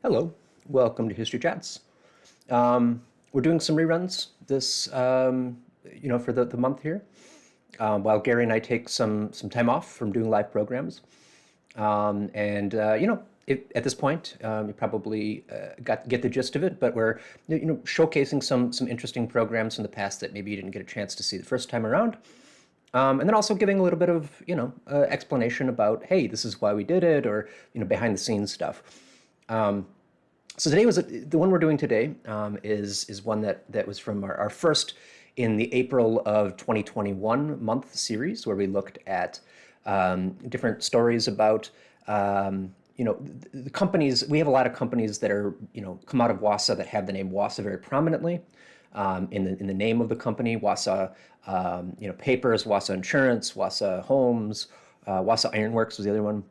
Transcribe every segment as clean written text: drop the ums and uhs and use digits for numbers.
Hello, welcome to History Chats. We're doing some reruns this, for the month here, while Gary and I take some time off from doing live programs. At this point, you probably get the gist of it, but we're showcasing some interesting programs from the past that maybe you didn't get a chance to see the first time around. And then also giving a little bit of, explanation about, hey, this is why we did it, or, behind the scenes stuff. So today the one we're doing today is one that was from our first in the April of 2021 month series, where we looked at different stories about the companies. We have a lot of companies that are come out of Wausau that have the name Wausau very prominently in the name of the company. Wausau Papers, Wausau Insurance, Wausau Homes, Wausau Ironworks was the other one.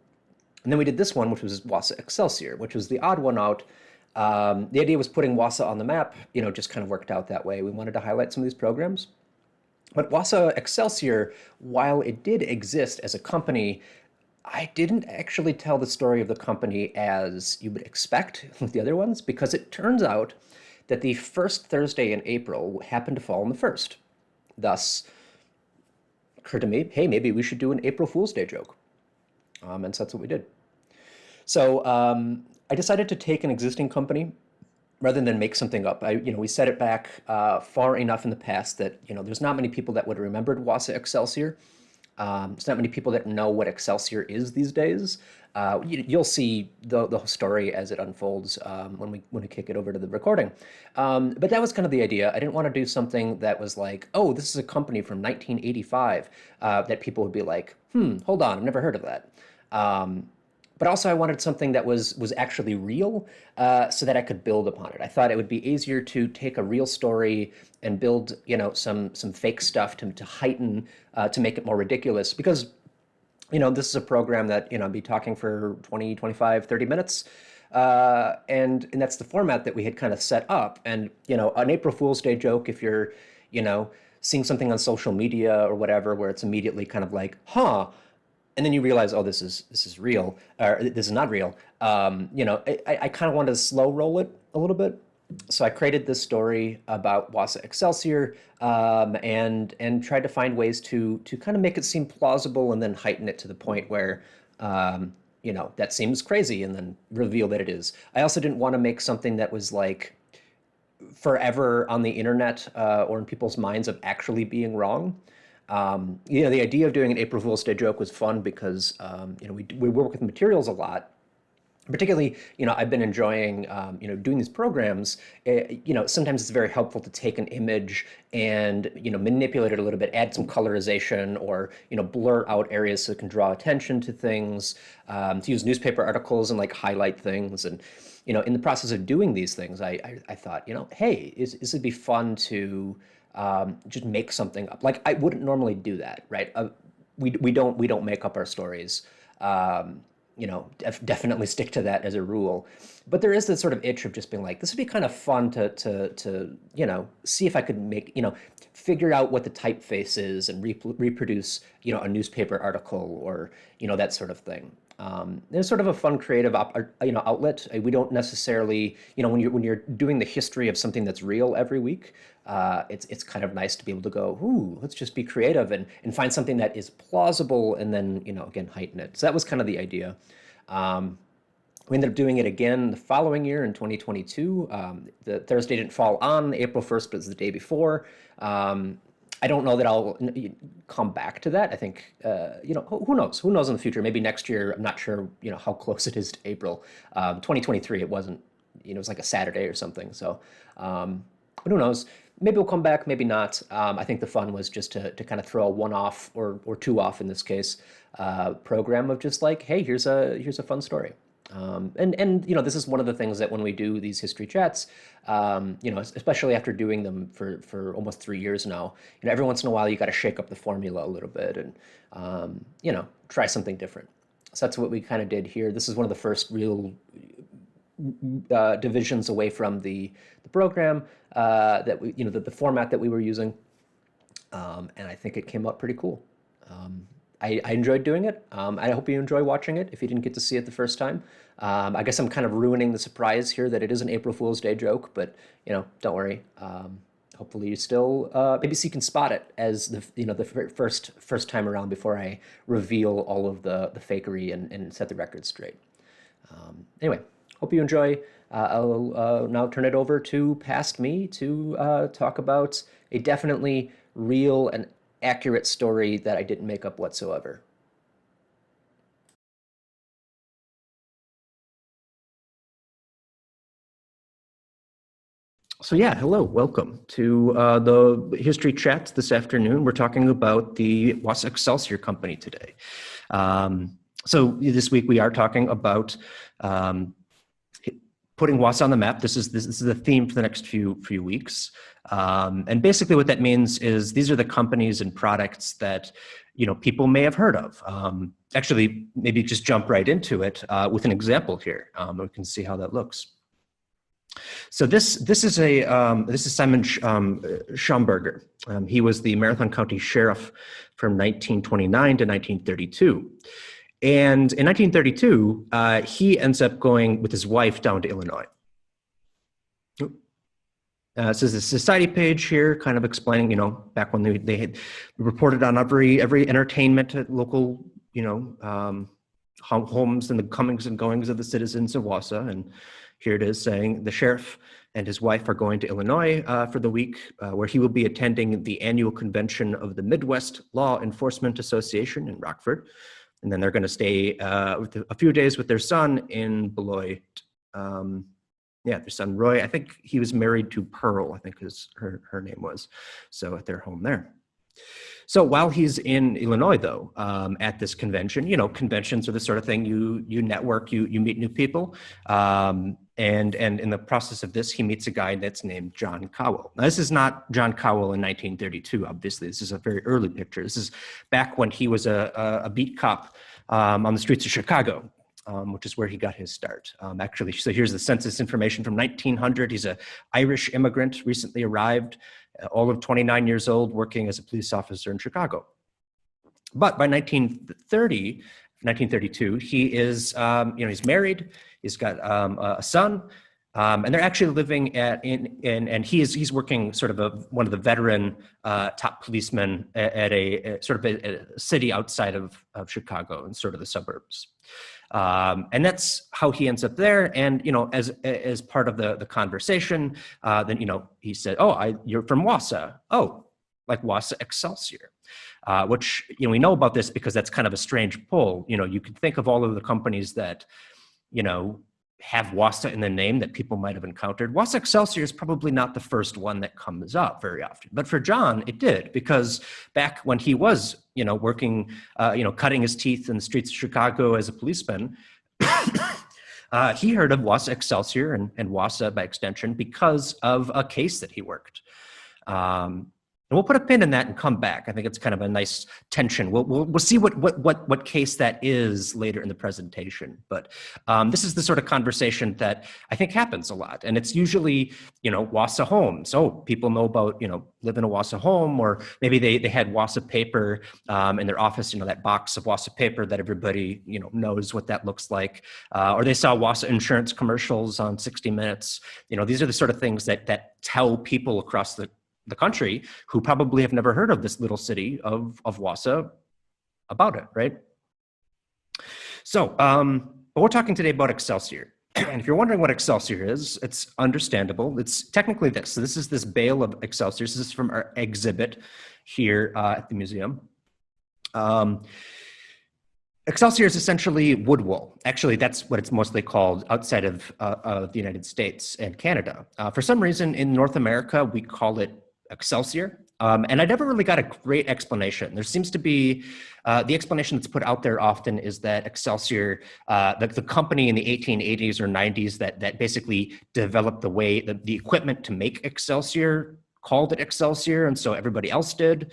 And then we did this one, which was Wausau Excellsior, which was the odd one out. The idea was putting Wausau on the map, just kind of worked out that way. We wanted to highlight some of these programs. But Wausau Excellsior, while it did exist as a company, I didn't actually tell the story of the company as you would expect with the other ones, because it turns out that the first Thursday in April happened to fall on the 1st. Thus, it occurred to me, hey, maybe we should do an April Fool's Day joke. And so that's what we did. So I decided to take an existing company rather than make something up. We set it back far enough in the past that there's not many people that would have remembered Wausau Excellsior. There's not many people that know what Excelsior is these days. You'll see the story as it unfolds when we kick it over to the recording. But that was kind of the idea. I didn't want to do something that was like, oh, this is a company from 1985 that people would be like, hold on, I've never heard of that. But also I wanted something that was actually real so that I could build upon it. I thought it would be easier to take a real story and build, some fake stuff to heighten, to make it more ridiculous. Because, this is a program that, I'd be talking for 20, 25, 30 minutes. And that's the format that we had kind of set up. And, an April Fool's Day joke, if you're, seeing something on social media or whatever, where it's immediately kind of like, and then you realize, oh, this is real, or this is not real. I kind of wanted to slow roll it a little bit. So I created this story about Wausau Excellsior and tried to find ways to kind of make it seem plausible and then heighten it to the point where, that seems crazy and then reveal that it is. I also didn't want to make something that was like forever on the internet or in people's minds of actually being wrong. The idea of doing an April Fool's Day joke was fun because, we work with materials a lot. Particularly, I've been enjoying, doing these programs. Sometimes it's very helpful to take an image and, manipulate it a little bit, add some colorization or, blur out areas so it can draw attention to things, to use newspaper articles and like highlight things. And, in the process of doing these things, I thought, hey, this would be fun to just make something up. Like I wouldn't normally do that, right? We don't make up our stories. Definitely stick to that as a rule. But there is this sort of itch of just being like, this would be kind of fun to see if I could make, figure out what the typeface is and reproduce, a newspaper article or, that sort of thing. There's sort of a fun creative outlet. We don't necessarily, when you're doing the history of something that's real every week, it's kind of nice to be able to go, ooh, let's just be creative and find something that is plausible and then, again, heighten it. So that was kind of the idea. We ended up doing it again the following year in 2022. The Thursday didn't fall on April 1st, but it was the day before. I don't know that I'll come back to that. I think, who knows? Who knows in the future? Maybe next year. I'm not sure, how close it is to April. 2023, it wasn't, it was like a Saturday or something. So, but who knows? Maybe we'll come back, maybe not. I think the fun was just to kind of throw a one-off or two-off in this case program of just like, hey, here's a fun story. This is one of the things that when we do these history chats, especially after doing them for almost 3 years now, every once in a while you got to shake up the formula a little bit and, try something different. So that's what we kind of did here. This is one of the first real divisions away from the program that the format that we were using, and I think it came out pretty cool. I enjoyed doing it. I hope you enjoy watching it if you didn't get to see it the first time. I guess I'm kind of ruining the surprise here that it is an April Fool's Day joke, but don't worry. Hopefully you still maybe so you can spot it as the first time around before I reveal all of the fakery and set the record straight. Anyway, hope you enjoy. I'll now turn it over to past me to talk about a definitely real and accurate story that I didn't make up whatsoever. So yeah, hello, welcome to the History Chat this afternoon. We're talking about the Wausau Excellsior company today. So this week we are talking about putting Wausau on the map. This is the theme for the next few weeks. And basically what that means is these are the companies and products that people may have heard of. Actually, maybe just jump right into it with an example here. We can see how that looks. So this is Simon Schomburger. He was the Marathon County Sheriff from 1929 to 1932. And in 1932, he ends up going with his wife down to Illinois. This is a society page here, kind of explaining, back when they had reported on every entertainment at local, homes and the comings and goings of the citizens of Wausau. And here it is saying the sheriff and his wife are going to Illinois for the week, where he will be attending the annual convention of the Midwest Law Enforcement Association in Rockford. And then they're going to stay a few days with their son in Beloit. Their son Roy. I think he was married to Pearl, I think her name was. So at their home there. So while he's in Illinois, though, at this convention, conventions are the sort of thing you network, you meet new people. And in the process of this, he meets a guy that's named John Cowell. Now, this is not John Cowell in 1932, obviously. This is a very early picture. This is back when he was a beat cop on the streets of Chicago, which is where he got his start. Actually, so here's the census information from 1900. He's an Irish immigrant, recently arrived, all of 29 years old, working as a police officer in Chicago. But by 1932, he is, he's married, he's got a son, and they're actually living and he's working sort of one of the veteran top policemen at a sort of a city outside of Chicago and sort of the suburbs. And that's how he ends up there. And, as part of the conversation, then, he said, oh, you're from Wausau. Oh, like Wausau Excellsior, which, we know about this because that's kind of a strange pull. You could think of all of the companies that, have Wausau in the name that people might have encountered. Wausau Excellsior is probably not the first one that comes up very often, but for John, it did, because back when he was, working, cutting his teeth in the streets of Chicago as a policeman, he heard of Wausau Excellsior and Wausau by extension because of a case that he worked. And we'll put a pin in that and come back. I think it's kind of a nice tension. We'll see what case that is later in the presentation. But this is the sort of conversation that I think happens a lot. And it's usually, Wausau homes. Oh, people know about, live in a Wausau home, or maybe they had Wausau paper in their office, that box of Wausau paper that everybody, knows what that looks like. Or they saw Wausau insurance commercials on 60 Minutes. These are the sort of things that tell people across the country who probably have never heard of this little city of Wausau about it, right? So, but we're talking today about Excelsior. And if you're wondering what Excelsior is, it's understandable. It's technically this. So this is this bale of Excelsior. This is from our exhibit here at the museum. Excelsior is essentially wood wool. Actually, that's what it's mostly called outside of the United States and Canada. For some reason, in North America, we call it Excelsior. And I never really got a great explanation. There seems to be, the explanation that's put out there often is that Excelsior, the company in the 1880s or 90s that basically developed the equipment to make Excelsior, called it Excelsior, and so everybody else did.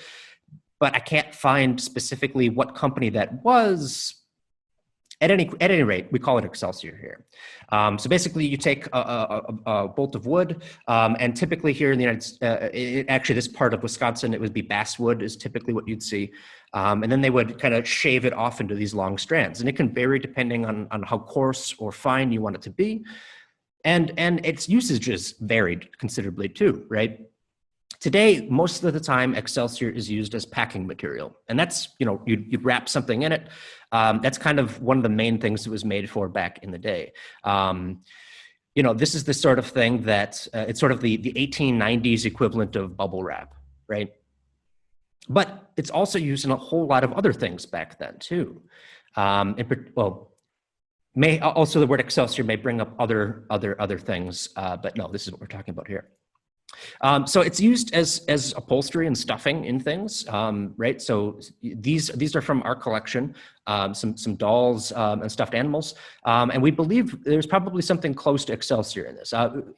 But I can't find specifically what company that was. at any rate, we call it Excelsior here. So basically, you take a bolt of wood, and typically here in the actually this part of Wisconsin, it would be basswood is typically what you'd see. And then they would kind of shave it off into these long strands. And it can vary depending on how coarse or fine you want it to be. And its usages varied considerably too, right? Today, most of the time, Excelsior is used as packing material. And that's, you'd wrap something in it. That's kind of one of the main things it was made for back in the day. This is the sort of thing that it's sort of the 1890s equivalent of bubble wrap, right? But it's also used in a whole lot of other things back then too. May also the word Excelsior may bring up other things, but no, this is what we're talking about here. So it's used as upholstery and stuffing in things, right? So these are from our collection, some dolls and stuffed animals, and we believe there's probably something close to Excelsior in this.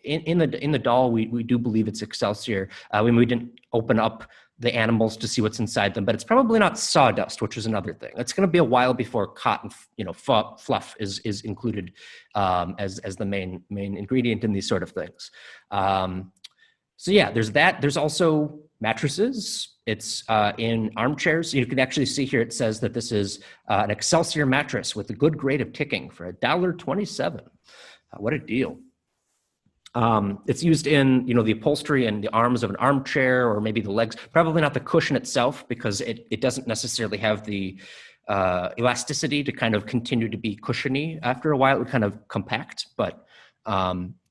In the doll, we do believe it's Excelsior. When we didn't open up the animals to see what's inside them, but it's probably not sawdust, which is another thing. It's going to be a while before cotton, fluff is included as the main ingredient in these sort of things. So yeah, there's that. There's also mattresses. It's in armchairs. You can actually see here, it says that this is an Excelsior mattress with a good grade of ticking for $1.27. What a deal. It's used in, the upholstery and the arms of an armchair, or maybe the legs, probably not the cushion itself, because it doesn't necessarily have the elasticity to kind of continue to be cushiony. After a while, it would kind of compact, but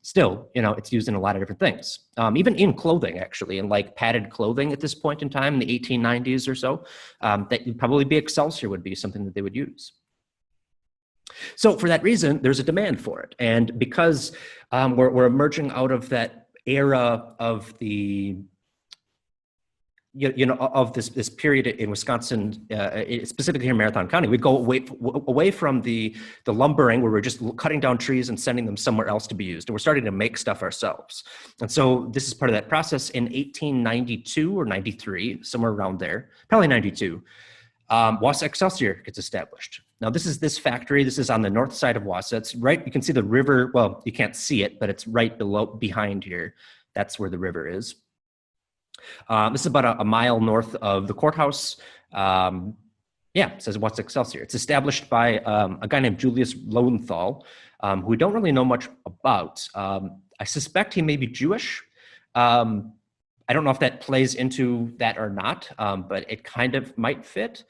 still, it's used in a lot of different things, even in clothing, actually, in like padded clothing at this point in time, in the 1890s or so, that would probably be Excelsior would be something that they would use. So for that reason, there's a demand for it. And because we're emerging out of that era of the of this period in Wisconsin, specifically here in Marathon County, we go away from the lumbering, where we're just cutting down trees and sending them somewhere else to be used, and we're starting to make stuff ourselves. And so this is part of that process. In 1892 or 93, somewhere around there, probably 92, Wausau Excellsior gets established. Now this factory. This is on the north side of Wausau. It's right. You can see the river. Well, you can't see it, but it's right behind here. That's where the river is. This is about a mile north of the courthouse. It says Wausau Excellsior. It's established by a guy named Julius Lowenthal, who we don't really know much about. I suspect he may be Jewish. I don't know if that plays into that or not, but it kind of might fit.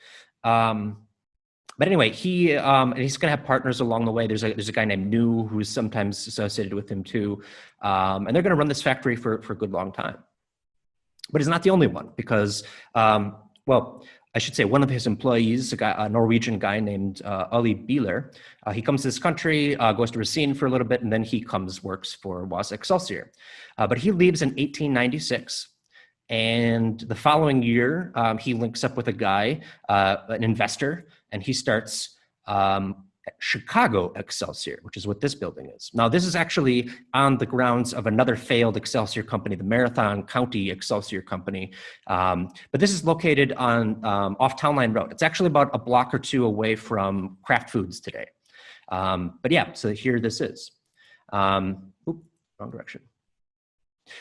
But anyway, he's going to have partners along the way. There's a guy named New who's sometimes associated with him too, and they're going to run this factory for a good long time. But he's not the only one, because, I should say one of his employees, a Norwegian guy named Olli Bieler, he comes to this country, goes to Racine for a little bit, and then he works for Wausau Excellsior. But he leaves in 1896. And the following year, he links up with a guy, an investor, and he starts Chicago Excelsior, which is what this building is. Now, this is actually on the grounds of another failed Excelsior company, the Marathon County Excelsior Company. But this is located on off Town Line Road. It's actually about a block or two away from Kraft Foods today. But yeah, so here this is. Wrong direction.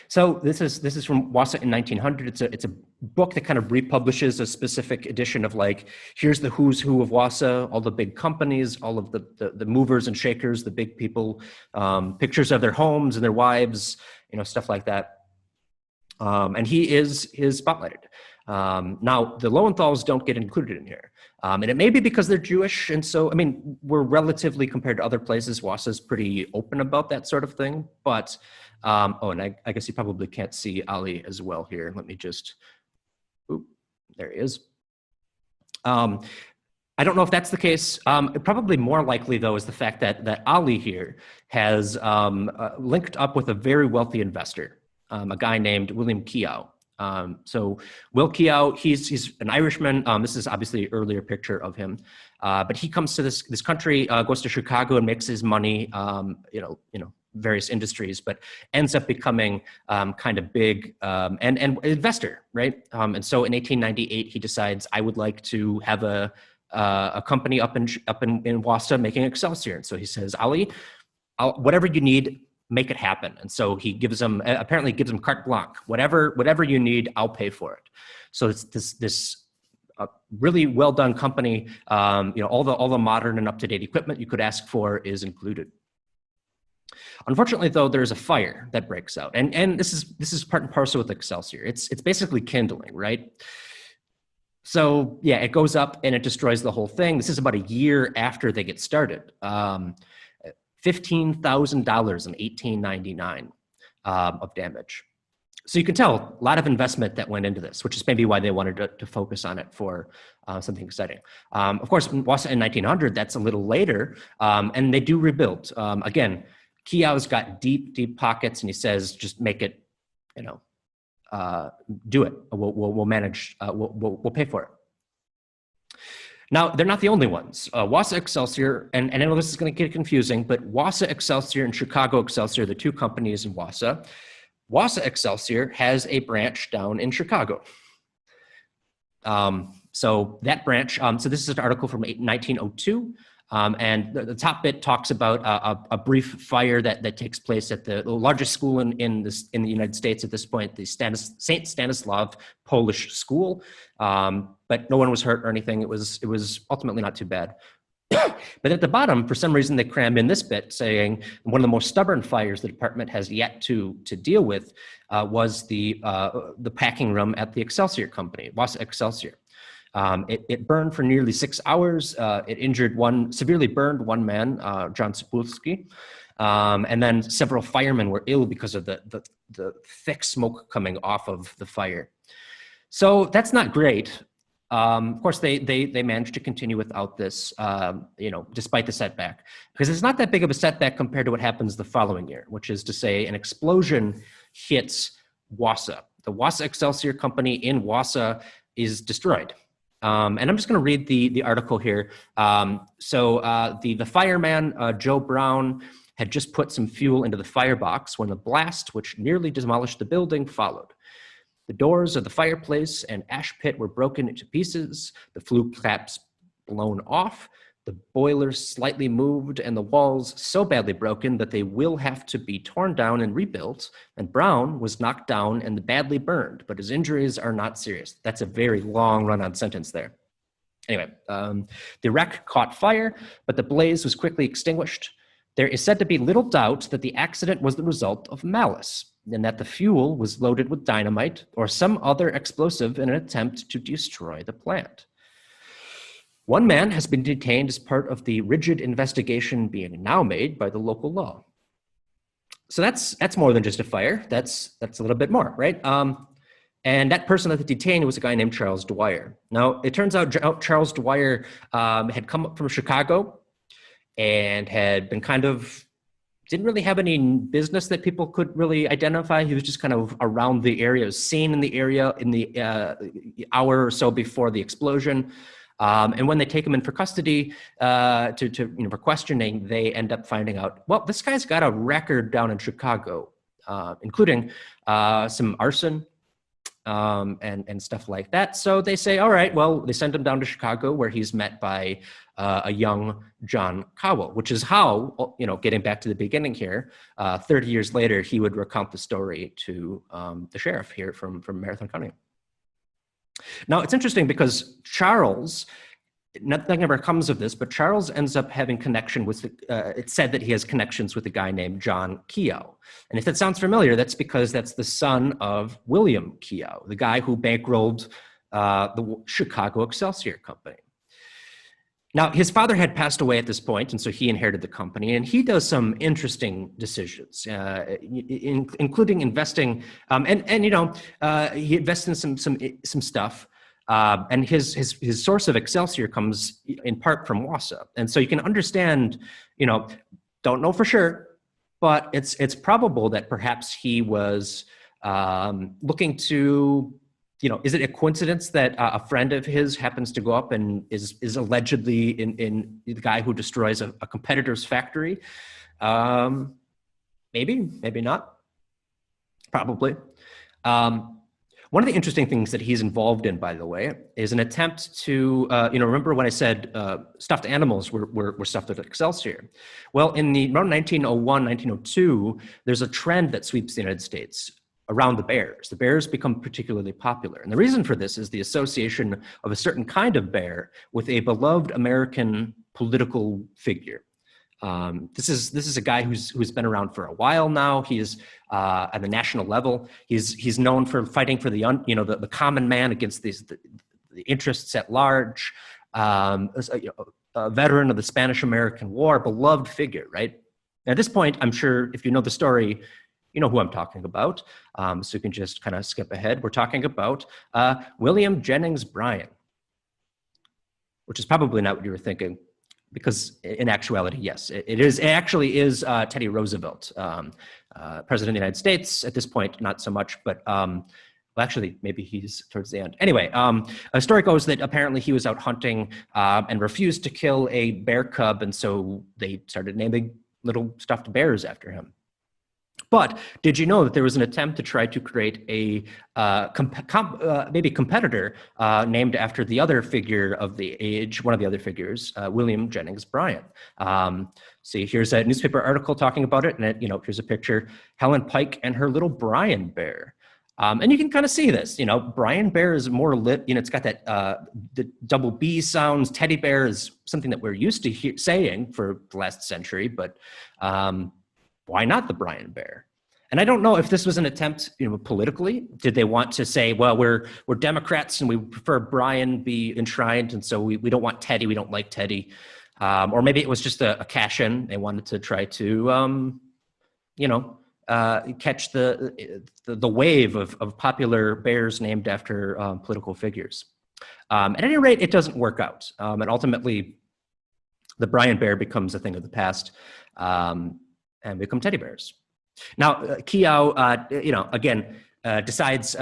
So this is from Wausau in 1900. It's a book that kind of republishes a specific edition of, like, here's the who's who of Wausau, all the big companies, all of the movers and shakers, the big people, pictures of their homes and their wives, stuff like that. And he is spotlighted. Now, the Lowenthals don't get included in here. And it may be because they're Jewish. And so, we're relatively, compared to other places, Wausau's pretty open about that sort of thing. But, and I guess you probably can't see Ali as well here. Let me just, there he is. I don't know if that's the case. Probably more likely, though, is the fact that Ali here has linked up with a very wealthy investor, a guy named William Keough. So Will Keough, he's an Irishman. This is obviously an earlier picture of him, but he comes to this country, goes to Chicago and makes his money, various industries, but ends up becoming kind of big and investor, right? And so in 1898, he decides, I would like to have a a company up in Wausau making Excelsior. And so he says, Ali, whatever you need, make it happen. And so he apparently gives them carte blanche. Whatever you need, I'll pay for it. So it's this really well done company. All the modern and up to date equipment you could ask for is included. Unfortunately, though, there's a fire that breaks out, and this is part and parcel with Excelsior. It's basically kindling, right? So yeah, it goes up and it destroys the whole thing. This is about a year after they get started. $15,000 in 1899 of damage. So you can tell a lot of investment that went into this, which is maybe why they wanted to focus on it for something exciting. Of course, Wausau in 1900, that's a little later, and they do rebuild. Again, Kiao's got deep pockets, and he says, just make it, do it. We'll manage. We'll pay for it. Now, they're not the only ones. Wausau Excellsior, and I know this is going to get confusing, but Wausau Excellsior and Chicago Excelsior, the two companies in Wausau. Wausau Excellsior has a branch down in Chicago. So that branch, so this is an article from 1902, and the top bit talks about a brief fire that takes place at the largest school in the United States at this point, the St. Stanislav Polish School, but no one was hurt or anything. It was ultimately not too bad. But at the bottom, for some reason, they cram in this bit saying one of the most stubborn fires the department has yet to deal with was the packing room at the Excelsior company, Wausau Excellsior. It burned for nearly 6 hours. It severely burned one man, John Sapulski, and then several firemen were ill because of the thick smoke coming off of the fire. So that's not great. Of course, they managed to continue without this, despite the setback, because it's not that big of a setback compared to what happens the following year, which is to say an explosion hits Wausau. The Wausau Excellsior company in Wausau is destroyed. And I'm just going to read the article here. So the fireman, Joe Brown, had just put some fuel into the firebox when the blast, which nearly demolished the building, followed. The doors of the fireplace and ash pit were broken into pieces, the flue caps blown off, the boilers slightly moved, and the walls so badly broken that they will have to be torn down and rebuilt, and Brown was knocked down and badly burned, but his injuries are not serious. That's a very long run-on sentence there. Anyway, the wreck caught fire, but the blaze was quickly extinguished. There is said to be little doubt that the accident was the result of malice, and that the fuel was loaded with dynamite or some other explosive in an attempt to destroy the plant. One man has been detained as part of the rigid investigation being now made by the local law. So that's more than just a fire. That's a little bit more, right? And that person that they detained was a guy named Charles Dwyer. Now, it turns out Charles Dwyer had come up from Chicago and had been didn't really have any business that people could really identify. He was just kind of around the area, was seen in the area in the hour or so before the explosion. And when they take him in for custody for questioning, they end up finding out, well, this guy's got a record down in Chicago, including some arson and stuff like that. So they say, all right, well, they send him down to Chicago where he's met by a young John Cowell, which is how, getting back to the beginning here, 30 years later, he would recount the story to the sheriff here from Marathon County. Now, it's interesting because Charles, nothing ever comes of this, but Charles ends up having connection with, it's said that he has connections with a guy named John Keogh. And if that sounds familiar, that's because that's the son of William Keogh, the guy who bankrolled the Chicago Excelsior company. Now, his father had passed away at this point, and so he inherited the company, and he does some interesting decisions, including investing, he invests in some stuff, and his source of Excelsior comes in part from Wausau, and so you can understand, don't know for sure, but it's probable that perhaps he was looking to. Is it a coincidence that a friend of his happens to go up and is allegedly in the guy who destroys a competitor's factory? Maybe not. Probably. One of the interesting things that he's involved in, by the way, is an attempt to, remember when I said stuffed animals were stuffed at Excelsior? Well, around 1901, 1902, there's a trend that sweeps the United States around the bears. The bears become particularly popular. And the reason for this is the association of a certain kind of bear with a beloved American political figure. This is a guy who's been around for a while now. He is at the national level. He's known for fighting for the common man against the interests at large. A veteran of the Spanish-American War, beloved figure, right? At this point, I'm sure if you know the story, you know who I'm talking about. So you can just kind of skip ahead. We're talking about William Jennings Bryan, which is probably not what you were thinking, because in actuality, yes, it is. It actually is Teddy Roosevelt, President of the United States. At this point, not so much, but well, actually, maybe he's towards the end. Anyway, a story goes that apparently he was out hunting and refused to kill a bear cub, and so they started naming little stuffed bears after him. But did you know that there was an attempt to try to create a maybe competitor named after the other figure of the age, one of the other figures, William Jennings Bryan? See, here's a newspaper article talking about it, and here's a picture: Helen Pike and her little Bryan bear. And you can kind of see this, Bryan bear is more lit, it's got that the double B sounds. Teddy bear is something that we're used to saying for the last century, but why not the Bryan bear? And I don't know if this was an attempt, politically. Did they want to say, well, we're Democrats and we prefer Bryan be enshrined, and so we don't want Teddy, we don't like Teddy. Or maybe it was just a cash-in. They wanted to try to, catch the wave of popular bears named after political figures. At any rate, it doesn't work out. And ultimately, the Bryan bear becomes a thing of the past. And become teddy bears. Now, Keough, again, decides,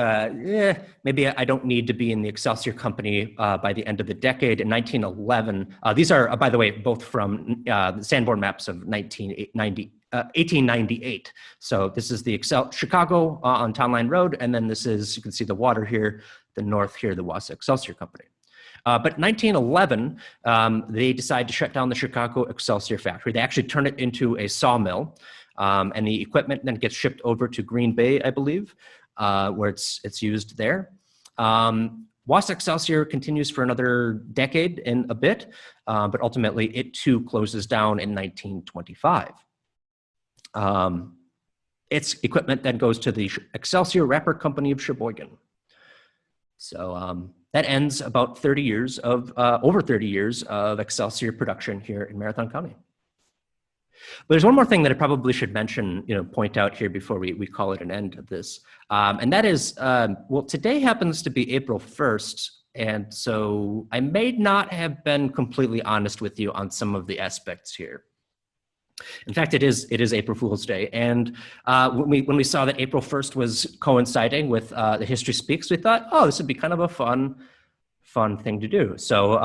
maybe I don't need to be in the Excelsior company by the end of the decade. In 1911, these are, by the way, both from the Sanborn maps of 1898. So this is the Chicago on Town Line Road, and then this is, you can see the water here, the north here, the Wausau Excellsior company. But 1911, they decide to shut down the Chicago Excelsior factory. They actually turn it into a sawmill, and the equipment then gets shipped over to Green Bay, I believe, where it's used there. Wausau Excellsior continues for another decade and a bit, but ultimately it too closes down in 1925. Its equipment then goes to the Excelsior Wrapper Company of Sheboygan. So that ends about over 30 years of Excelsior production here in Marathon County. But there's one more thing that I probably should mention, point out here before we call it an end of this. And that is, well, today happens to be April 1st. And so I may not have been completely honest with you on some of the aspects here. In fact, it is April Fool's Day. And when we saw that April 1st was coinciding with the History Speaks, we thought, oh, this would be kind of a fun thing to do. So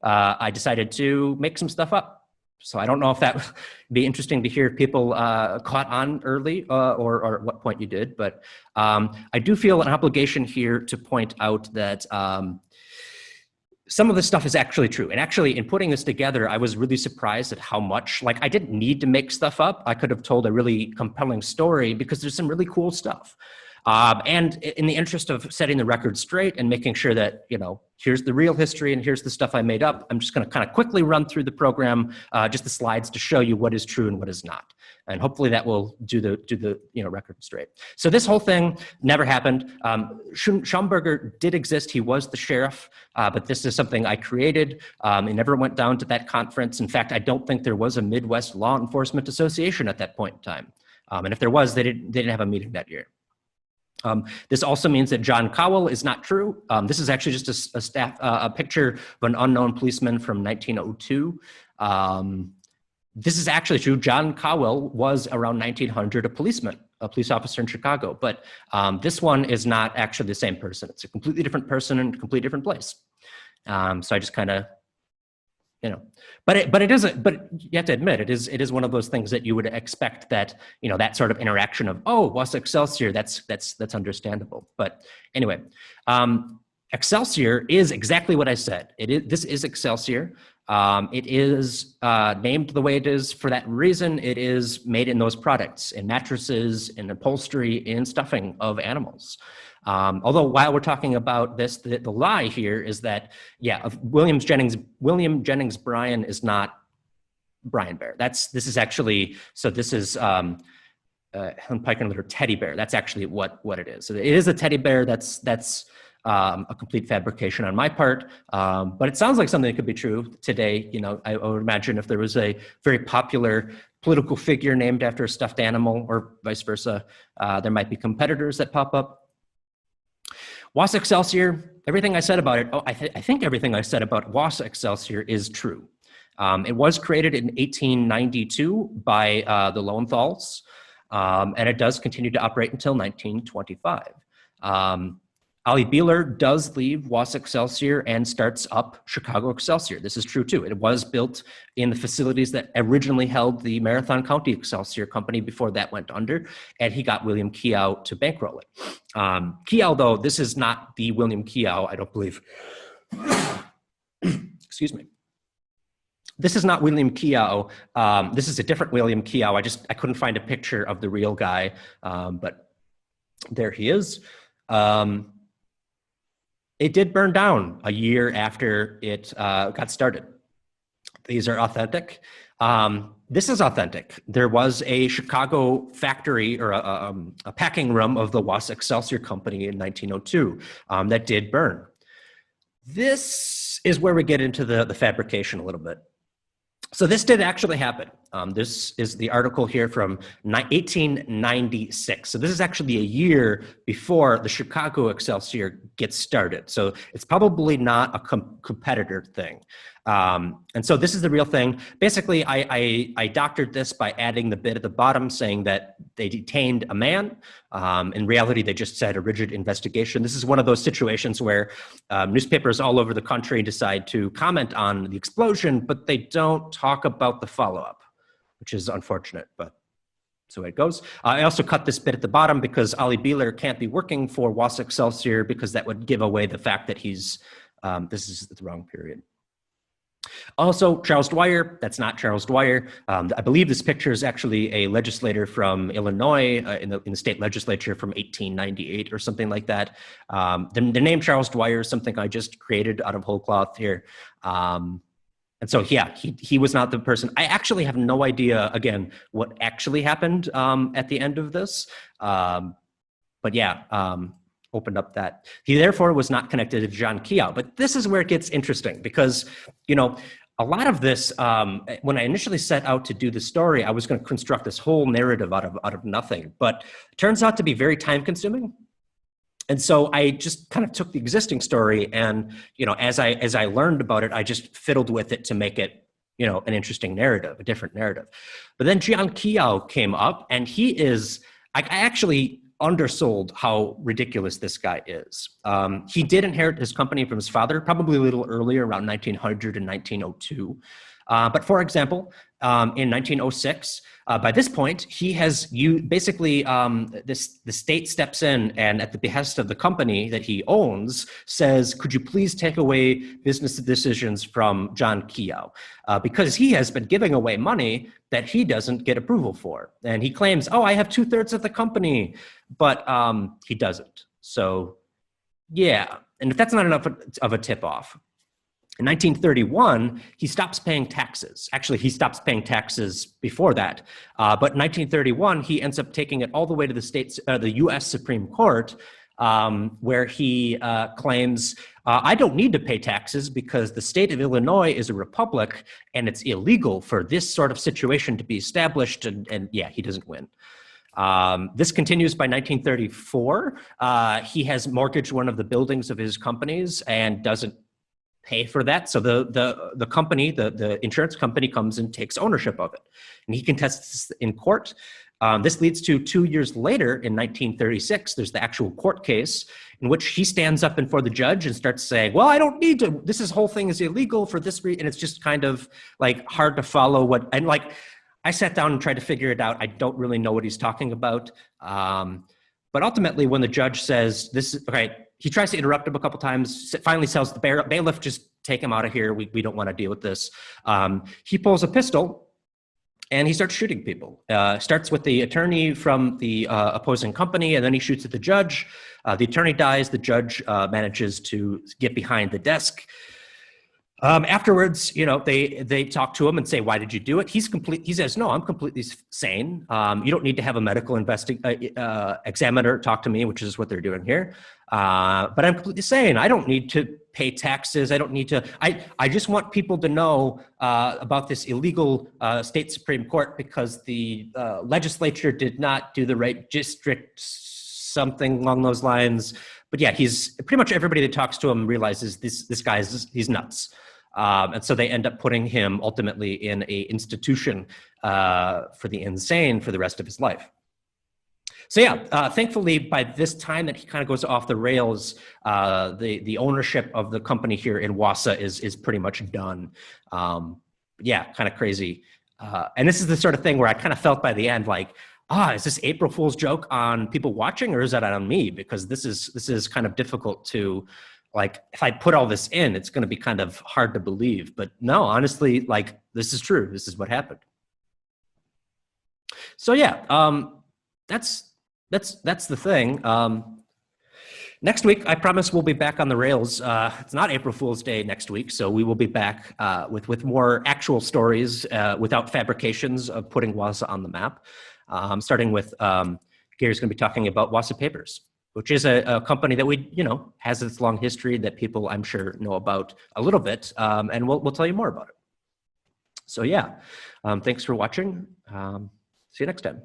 I decided to make some stuff up. So I don't know if that would be interesting to hear people caught on early or at what point you did. But I do feel an obligation here to point out that some of this stuff is actually true. And actually, in putting this together, I was really surprised at how much, I didn't need to make stuff up. I could have told a really compelling story because there's some really cool stuff. And in the interest of setting the record straight and making sure that, here's the real history and here's the stuff I made up, I'm just going to kind of quickly run through the program, just the slides to show you what is true and what is not. And hopefully that will do the record straight. So this whole thing never happened. Schaumburger did exist. He was the sheriff, but this is something I created. He never went down to that conference. In fact, I don't think there was a Midwest Law Enforcement Association at that point in time. And if there was, they didn't have a meeting that year. This also means that John Cowell is not true. This is actually just a picture of an unknown policeman from 1902. This is actually true. John Cowell was around 1900 a police officer in Chicago, but this one is not actually the same person. It's a completely different person in a completely different place. So I just kind of you know, but it isn't, but you have to admit, it is one of those things that you would expect that, you know, that sort of interaction of, oh, Wausau Excellsior, that's understandable. But anyway, Excelsior is exactly what I said. This is Excelsior. It is named the way it is for that reason. It is made in those products, in mattresses, in upholstery, in stuffing of animals. Although while we're talking about this, the lie here is that, yeah, William Jennings Bryan is not Brian Bear. This is actually, so this is Helen Pike and her teddy bear. That's actually what it is. So it is a teddy bear. That's a complete fabrication on my part, but it sounds like something that could be true today. You know, I would imagine if there was a very popular political figure named after a stuffed animal, or vice versa, there might be competitors that pop up. Wausau Excellsior, everything I said about it, I think everything I said about Wausau Excellsior is true. It was created in 1892 by the Lowenthals, and it does continue to operate until 1925. Ali Beeler does leave Wausau Excellsior and starts up Chicago Excelsior. This is true too. It was built in the facilities that originally held the Marathon County Excelsior Company before that went under, and he got William Keough to bankroll it. Keough, though, this is not the William Keough, I don't believe. Excuse me. This is not William Keough. This is a different William Keough. I couldn't find a picture of the real guy, but there he is. It did burn down a year after it got started. These are authentic. This is authentic. There was a Chicago factory or a packing room of the Wausau Excellsior Company in 1902 that did burn. This is where we get into the fabrication a little bit. So this did actually happen. This is the article here from 1896. So this is actually a year before the Chicago Excelsior gets started. So it's probably not a competitor thing. And so this is the real thing. Basically, I doctored this by adding the bit at the bottom saying that they detained a man. In reality, they just said a rigid investigation. This is one of those situations where newspapers all over the country decide to comment on the explosion, but they don't talk about the follow-up, which is unfortunate, but that's the way it goes. I also cut this bit at the bottom because Ali Beeler can't be working for Wausau Excellsior because that would give away the fact that he's, this is the wrong period. Also, Charles Dwyer, that's not Charles Dwyer. I believe this picture is actually a legislator from Illinois in the state legislature from 1898 or something like that. The name Charles Dwyer is something I just created out of whole cloth here. And so, yeah, he was not the person. I actually have no idea, again, what actually happened at the end of this. But yeah, opened up that. He therefore was not connected to John Keough. But this is where it gets interesting because, you know, a lot of this, when I initially set out to do the story, I was going to construct this whole narrative out of nothing. But it turns out to be very time consuming. And so I just kind of took the existing story and, you know, as I learned about it, I just fiddled with it to make it, you know, an interesting narrative, a different narrative. But then John Keough came up and he is, I actually undersold how ridiculous this guy is. He did inherit his company from his father, probably a little earlier, around 1900 and 1902. But for example, in 1906, by this point, he has basically the state steps in and at the behest of the company that he owns says, could you please take away business decisions from John Keough? Because he has been giving away money that he doesn't get approval for. And he claims, oh, I have 2/3 of the company, but he doesn't. So yeah, and if that's not enough of a tip off, in 1931, he stops paying taxes. Actually, he stops paying taxes before that. But in 1931, he ends up taking it all the way to the U.S. Supreme Court, where he claims, I don't need to pay taxes because the state of Illinois is a republic and it's illegal for this sort of situation to be established. And yeah, he doesn't win. This continues by 1934. He has mortgaged one of the buildings of his companies and doesn't pay for that. So the company, the insurance company comes and takes ownership of it. And he contests in court. This leads to 2 years later, in 1936, there's the actual court case in which he stands up before the judge and starts saying, well, I don't need to, whole thing is illegal for this reason. And it's just kind of like hard to follow and like, I sat down and tried to figure it out. I don't really know what he's talking about. But ultimately, when the judge says this is, okay, he tries to interrupt him a couple times, finally tells the bailiff, just take him out of here. We don't want to deal with this. He pulls a pistol and he starts shooting people. Starts with the attorney from the opposing company, and then he shoots at the judge. The attorney dies. The judge manages to get behind the desk. Afterwards, they talk to him and say, why did you do it? He says, no, I'm completely sane. You don't need to have a medical examiner talk to me, which is what they're doing here. But I'm completely sane. I don't need to pay taxes. I don't need to, I just want people to know about this illegal state Supreme Court because the legislature did not do the right district, something along those lines. But yeah, he's pretty much everybody that talks to him realizes this guy he's nuts. And so they end up putting him ultimately in a institution for the insane for the rest of his life. So yeah, thankfully by this time that he kind of goes off the rails, the ownership of the company here in Wausau is pretty much done. Yeah, kind of crazy. And this is the sort of thing where I kind of felt by the end like, is this April Fool's joke on people watching, or is that on me? Because this is kind of difficult to, like, if I put all this in, it's going to be kind of hard to believe. But no, honestly, like, this is true. This is what happened. So yeah, that's the thing. Next week, I promise we'll be back on the rails. It's not April Fool's Day next week, so we will be back with more actual stories without fabrications of putting Wausau on the map. Starting with Gary's going to be talking about Wausau Papers, which is a company that has its long history that people I'm sure know about a little bit, and we'll tell you more about it. So yeah, thanks for watching. See you next time.